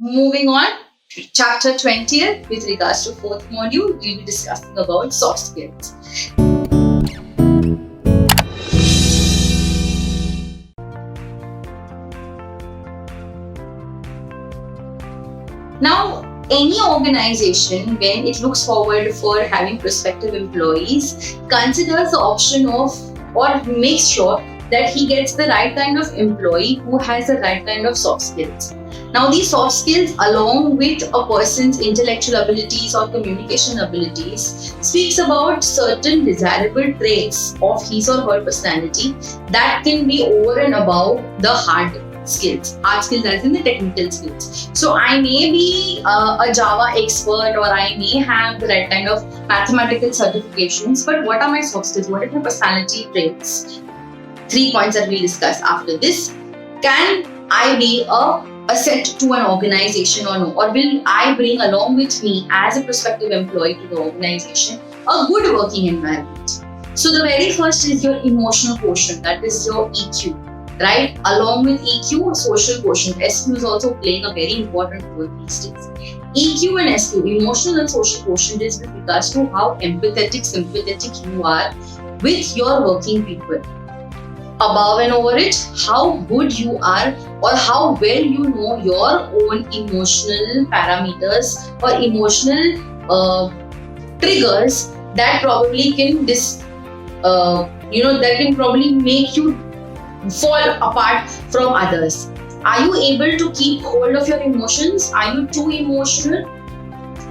moving on, chapter 20th, with regards to fourth module, we'll be discussing about soft skills. Now, any organization, when it looks forward for having prospective employees, considers the option of or makes sure that he gets the right kind of employee who has the right kind of soft skills. Now, these soft skills, along with a person's intellectual abilities or communication abilities, speaks about certain desirable traits of his or her personality that can be over and above the hard skills as in the technical skills. So I may be a Java expert, or I may have the right kind of mathematical certifications, but what are my soft skills? What are my personality traits? 3 points that we'll discuss after this. Can I be a asset to an organization or no? Or will I bring along with me as a prospective employee to the organization a good working environment? So the very first is your emotional quotient, that is your EQ. Right? Along with EQ, social quotient. SQ is also playing a very important role these days. EQ and SQ, emotional and social quotient, is with regards to how empathetic, sympathetic you are with your working people. Above and over it, how good you are or how well you know your own emotional parameters or emotional triggers that probably can that can probably make you fall apart from others. Are you able to keep hold of your emotions? Are you too emotional?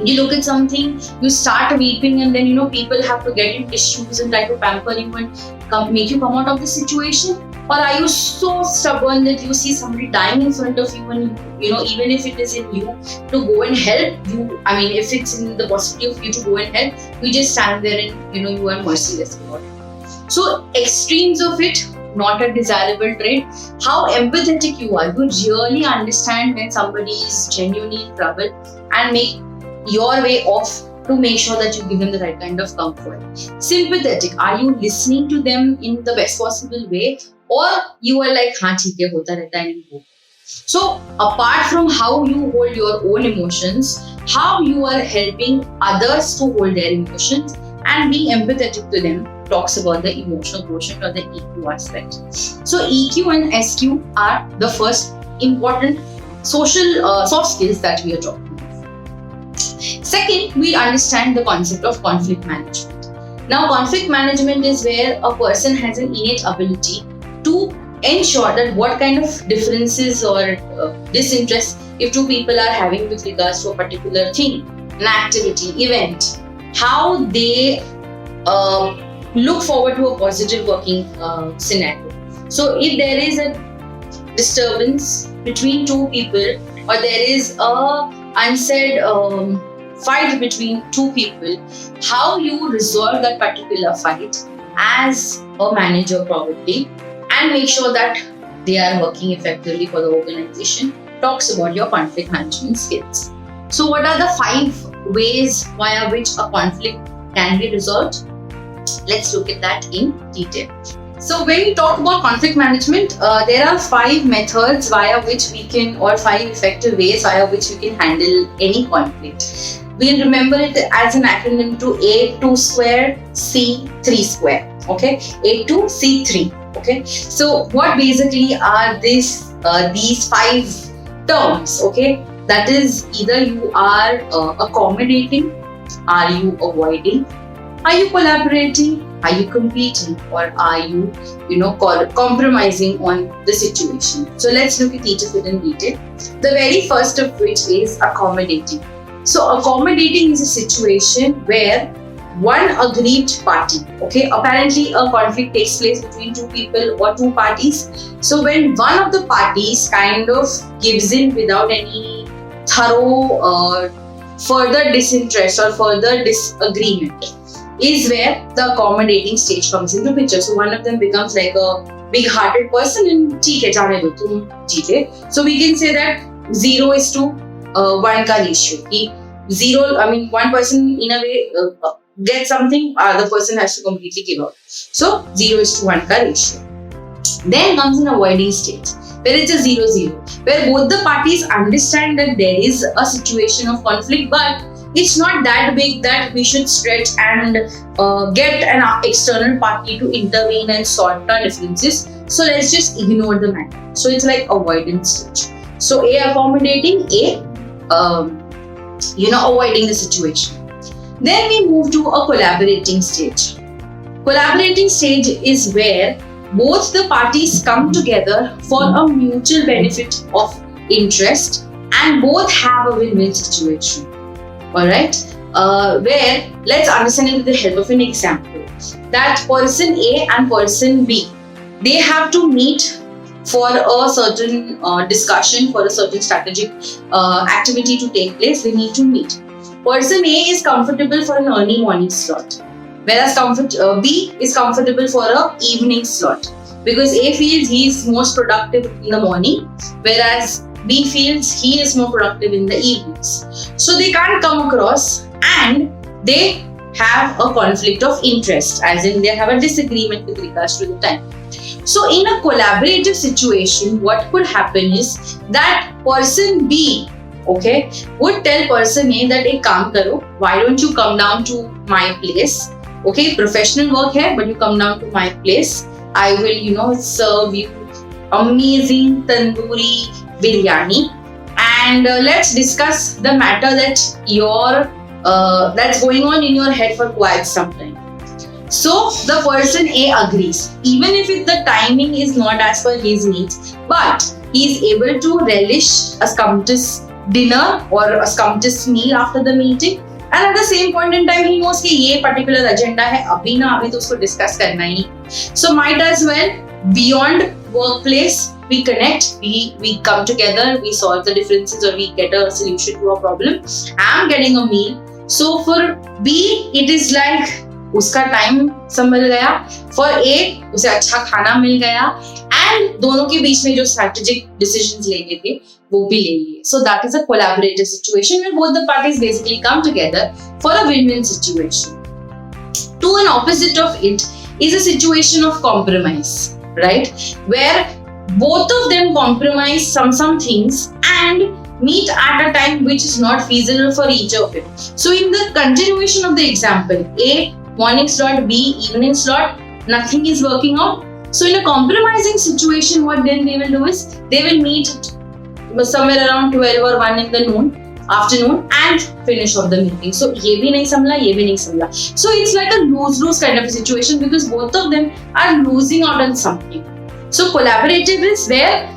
You look at something, you start weeping, and then people have to get in tissues and try to pamper you and make you come out of the situation? Or are you so stubborn that you see somebody dying in front of you and even if it is in you to go and help you, if it's in the possibility of you to go and help, you just stand there and you are merciless about it. So extremes of it, not a desirable trait. How empathetic you are. You really understand when somebody is genuinely in trouble and make your way off to make sure that you give them the right kind of comfort. Sympathetic. Are you listening to them in the best possible way, or you are like, हाँ ठीक है होता रहता है. So apart from how you hold your own emotions, how you are helping others to hold their emotions and being empathetic to them talks about the emotional quotient or the EQ aspect. So EQ and SQ are the first important social soft skills that we are talking about. Second, we understand the concept of conflict management. Now, conflict management is where a person has an innate ability to ensure that what kind of differences or disinterest if two people are having with regards to a particular thing, an activity, event, how they look forward to a positive working scenario. So if there is a disturbance between two people, or there is a unsaid fight between two people, how you resolve that particular fight as a manager probably, and make sure that they are working effectively for the organization, talks about your conflict management skills. So what are the 5 ways via which a conflict can be resolved? Let's look at that in detail. So when we talk about conflict management, there are 5 methods via which we can, or 5 effective ways via which we can handle any conflict. We'll remember it as an acronym to A2 square, C3 square. Okay, A2, C3. Okay, so what basically are these 5 terms? Okay, that is either you are accommodating, are you avoiding, are you collaborating, are you competing, or are you compromising on the situation? So let's look at each of it in detail. The very first of which is accommodating. So accommodating is a situation where one aggrieved party, okay, apparently a conflict takes place between 2 people or 2 parties. So when one of the parties kind of gives in without any thorough further disinterest or further disagreement, is where the accommodating stage comes into picture. So one of them becomes like a big-hearted person and ठीक है जाने दो तुम जीते. So we can say that 0:1 का ratio. One person in a way gets something, other person has to completely give up. So 0:1 का ratio. Then comes an avoiding stage. where it's a 0-0, where both the parties understand that there is a situation of conflict, but it's not that big that we should stretch and get an external party to intervene and sort our differences. So let's just ignore the matter. So it's like avoidance stage. So A, accommodating, A, avoiding the situation. Then we move to a collaborating stage. Collaborating stage is where both the parties come together for a mutual benefit of interest and both have a win-win situation. Alright? Where, let's understand it with the help of an example. That person A and person B, they have to meet for a certain discussion, for a certain strategic activity to take place. They need to meet. Person A is comfortable for an early morning slot, whereas B is comfortable for an evening slot, because A feels he is most productive in the morning, whereas B feels he is more productive in the evenings. So they can't come across and they have a conflict of interest, as in they have a disagreement with regards to the time. So in a collaborative situation, what could happen is that person B, okay, would tell person A that, "Ek kaam karo, why don't you come down to my place? Okay, professional work here, but you come down to my place. I will, serve you amazing tandoori biryani, and let's discuss the matter that that's going on in your head for quite some time." So the person A agrees, even if the timing is not as per his needs, but he is able to relish a scrumptious dinner or a scrumptious meal after the meeting, and at the same point in time he knows कि ये particular agenda है, अभी तो उसको discuss करना ही. So might as well, beyond workplace, we connect, we come together, we solve the differences, or we get a solution to a problem. I'm getting a meal. So for B, it is like उसका time संभल गया, for A उसे अच्छा खाना मिल गया, and दोनों के बीच में जो strategic decisions लेने थे वो भी ले लिए. So that is a collaborative situation where both the parties basically come together for a win-win situation. To an opposite of it is a situation of compromise, right? Where both of them compromise some things and meet at a time which is not feasible for each of them. So in the continuation of the example, A morning slot, B evening slot, nothing is working out. So in a compromising situation, what then they will do is they will meet somewhere around 12 or 1 in the afternoon and finish off the meeting. So ये भी नहीं संभला, ये भी नहीं संभला. So it's like a lose-lose kind of a situation because both of them are losing out on something. So collaborative is where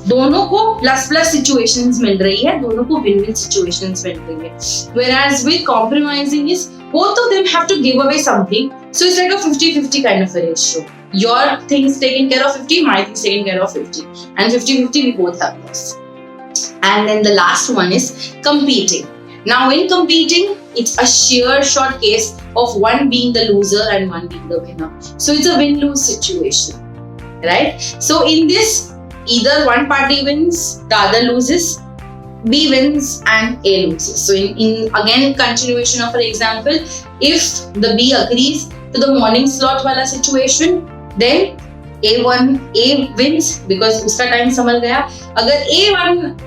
दोनों को plus situations मिल रही है, दोनों को win-win situations मिल रही है. Whereas with compromising is both of them have to give away something. So it's like a 50-50 kind of a ratio. Your things taken care of 50, my things taken care of 50. And 50-50 we both have lost. And then the last one is competing. Now in competing, it's a sheer short case of one being the loser and one being the winner. So it's a win-lose situation, right? So in this, either one party wins, the other loses, B wins and A loses. So in again continuation of an example, if the B agrees to the morning slot wala situation, then A wins because uska time samajh gaya. Agar A1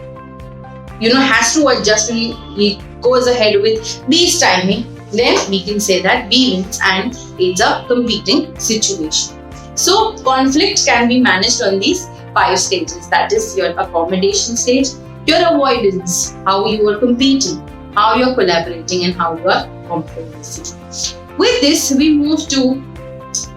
has to adjust and he goes ahead with B's timing, then we can say that B wins and it's a competing situation. So conflict can be managed on these 5 stages. That is your accommodation stage, your avoidance, how you are competing, how you are collaborating, and how you are compromising. With this, we move to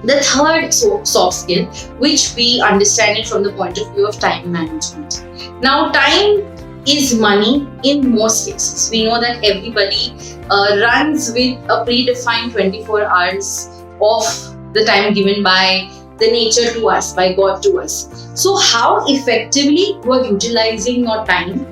the third soft skill, which we understand it from the point of view of time management. Now, time is money in most cases. We know that everybody runs with a predefined 24 hours of the time given by the nature to us, by God to us. So how effectively you are utilizing your time,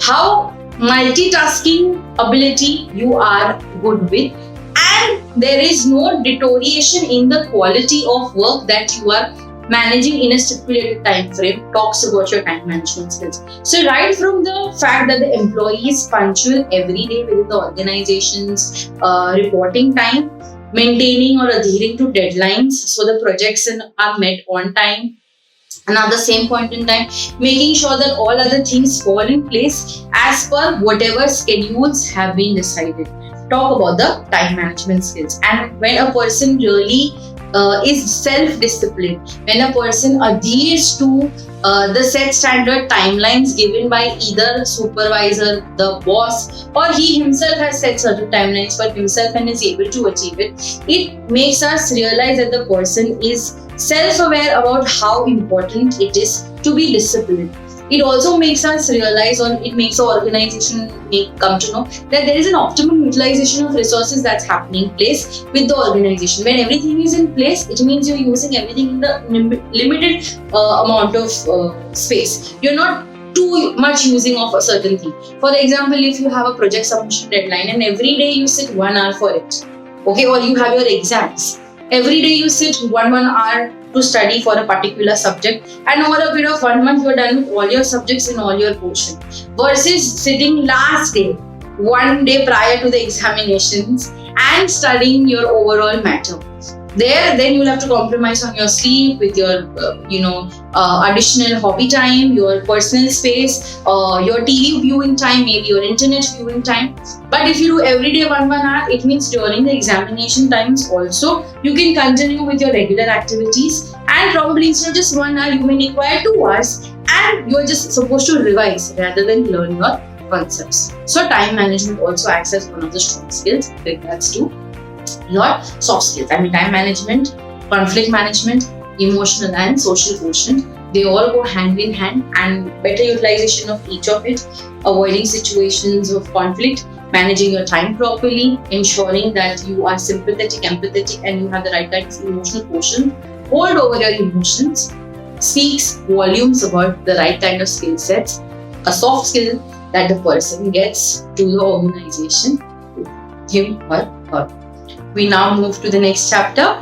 how multitasking ability you are good with, and there is no deterioration in the quality of work that you are managing in a stipulated time frame talks about your time management skills. So right from the fact that the employee is punctual every day within the organization's reporting time, maintaining or adhering to deadlines so the projects are met on time, And at the same point in time, making sure that all other things fall in place as per whatever schedules have been decided. Talk about the time management skills. And when a person really is self-disciplined, when a person adheres to the set standard timelines given by either supervisor, the boss, or he himself has set certain timelines for himself and is able to achieve it, it makes us realize that the person is self-aware about how important it is to be disciplined. It also makes us realize, or it makes our organization come to know that there is an optimum utilization of resources that's happening in place with the organization. When everything is in place, it means you're using everything in the limited amount of space. You're not too much using of a certain thing. For example, if you have a project submission deadline and every day you sit 1 hour for it, okay, or you have your exams, every day you sit one hour to study for a particular subject, and over a period of 1 month you're done with all your subjects in all your portion, versus sitting last day, 1 day prior to the examinations and studying your overall matter. There, then you'll have to compromise on your sleep, with your additional hobby time, your personal space, your TV viewing time, maybe your internet viewing time. But if you do every day 1 hour, it means during the examination times also you can continue with your regular activities, and probably instead of just 1 hour you may require 2 hours, and you're just supposed to revise rather than learn your concepts. So time management also acts as one of the strong skills with regards to your soft skills. I mean, time management, conflict management, emotional and social quotient, they all go hand in hand, and better utilization of each of it, avoiding situations of conflict, managing your time properly, ensuring that you are sympathetic, empathetic, and you have the right kind of emotional quotient, hold over your emotions, speaks volumes about the right kind of skill sets, a soft skill that the person gets to the organization, him or her. We now move to the next chapter,